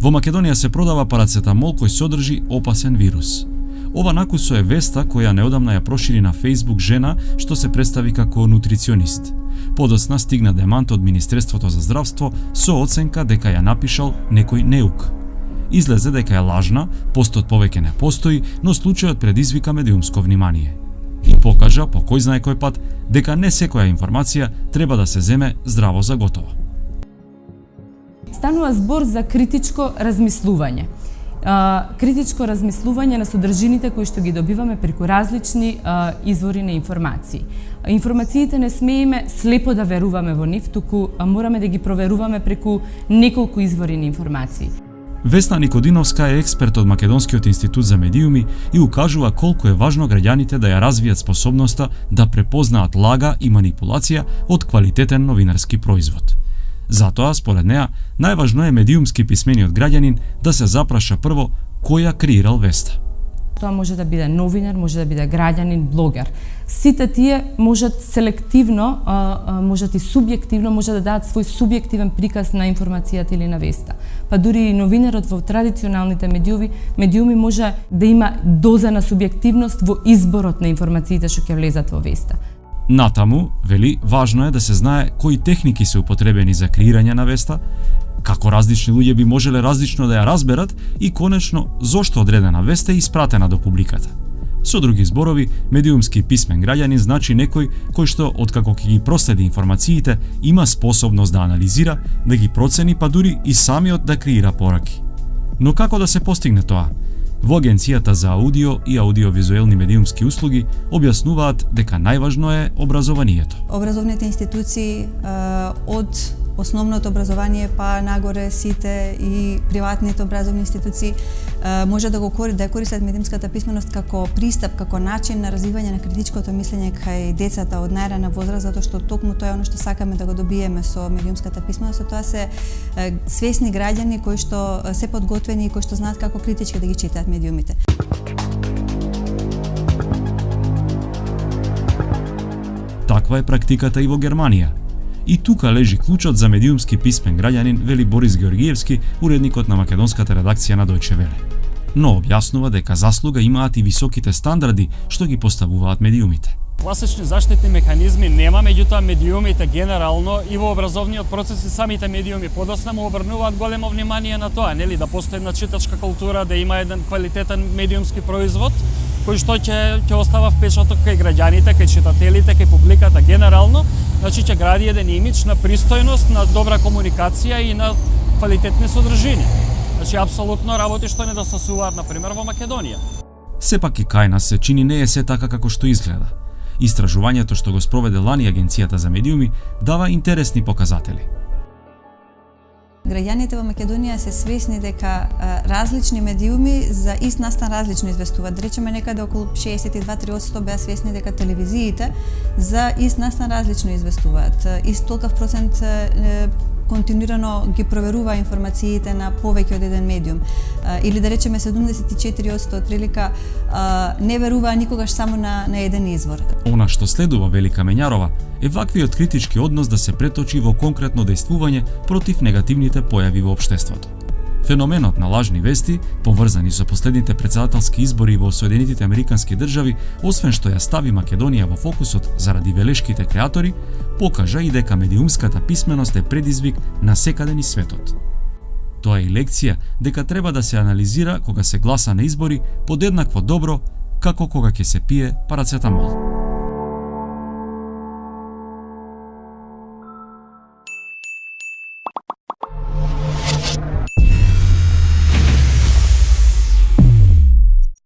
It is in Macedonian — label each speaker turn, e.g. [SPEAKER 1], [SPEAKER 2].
[SPEAKER 1] Во Македонија се продава парацетамол кој содржи опасен вирус. Ова накусо е веста која неодамна ја прошири на Facebook жена што се представи како нутриционист. Подоцна стигна демант од Министерството за здравство со оценка дека ја напишал некој неук. Излезе дека е лажна, постот повеќе не постои, но случајот предизвика медиумско внимание. И покажа, по кој знае кој пат, дека не секоја информација треба да се земе здраво за готово.
[SPEAKER 2] Станува збор за критичко размислување. Критичко размислување на содржините кои што ги добиваме преку различни извори на информации. Информациите не смееме слепо да веруваме во нив, туку мораме да ги проверуваме преку неколку извори на информации.
[SPEAKER 1] Весна Никодиновска е експерт од Македонскиот институт за медиуми и укажува колку е важно граѓаните да ја развијат способноста да препознаат лага и манипулација од квалитетен новинарски производ. Затоа, според неа, најважно е медиумски писмениот граѓанин да се запраша прво кој ја креирал веста.
[SPEAKER 2] Тоа може да биде новинар, може да биде граѓанин, блогер. Сите тие можат селективно, можат и субјективно, може да дадат свој субјективен приказ на информацијата или на веста. Па дури и новинарот во традиционалните медиуми може да има доза на субјективност во изборот на информациите што ќе влезат во веста.
[SPEAKER 1] Натаму, вели, важно е да се знае кои техники се употребени за креирање на веста, како различни луѓе би можеле различно да ја разберат и конечно зошто одредена веста е испратена до публиката. Со други зборови, медиумски писмен граѓанин значи некој кој што откако ќе ги проследи информациите има способност да анализира, да ги процени па дури и самиот да креира пораки. Но како да се постигне тоа? Во Агенцијата за аудио и аудиовизуелни медиумски услуги објаснуваат дека најважно е образованието.
[SPEAKER 3] Образовните институции од основното образование па нагоре сите и приватните образовни институции може да користат медиумската писменост како пристап, како начин на развивање на критичкото мислење кај децата од најрана возраст, затоа што токму тоа е оно што сакаме да го добиеме со медиумската писменост, тоа се свесни граѓани кои што се подготвени и кои што знаат како критички да ги читаат медиумите.
[SPEAKER 1] Таква е практиката и во Германија. И тука лежи клучот за медиумски писмен граѓанин, вели Борис Георгиевски, уредникот на македонската редакција на Дојче Веле. Но објаснува дека заслуга имаат и високите стандарди што ги поставуваат медиумите.
[SPEAKER 4] Класични заштитни механизми нема, меѓутоа медиумите генерално и во образовниот процес и самите медиуми подоцна му обрнуваат големо внимание на тоа, нели, да постои една читачка култура, да има еден квалитетен медиумски производ кој што ќе остава впечаток кај граѓаните, кај читателите, кај публиката генерално, значи ќе гради еден имидж на пристојност, на добра комуникација и на квалитетни содржини. Значи апсолутно работи што недостасуваат на пример во Македонија.
[SPEAKER 1] Сепак и кај нас се чини не е се така како што изгледа. Истражувањето што го спроведе лани Агенцијата за медиуми дава интересни показатели.
[SPEAKER 3] Граѓаните во Македонија се свесни дека различни медиуми за ист настан различно известуваат. Речеме некаде околу 62-3% беа свесни дека телевизиите за ист настан различно известуваат. Ист толков процент континуирано ги проверува информациите на повеќе од еден медиум. Или да речеме 74% прилика не веруваа никогаш само на еден извор.
[SPEAKER 1] Она што следува, вели Камењарова, е ваквиот критички однос да се преточи во конкретно дејствување против негативните појави во општеството. Феноменот на лажни вести, поврзани со последните претседателски избори во Соединетите Американски држави, освен што ја стави Македонија во фокусот заради велешките креатори, покажа и дека медиумската писменост е предизвик на секаде низ светот. Тоа е и лекција дека треба да се анализира кога се гласа на избори подеднакво добро како кога ќе се пие парацетамол.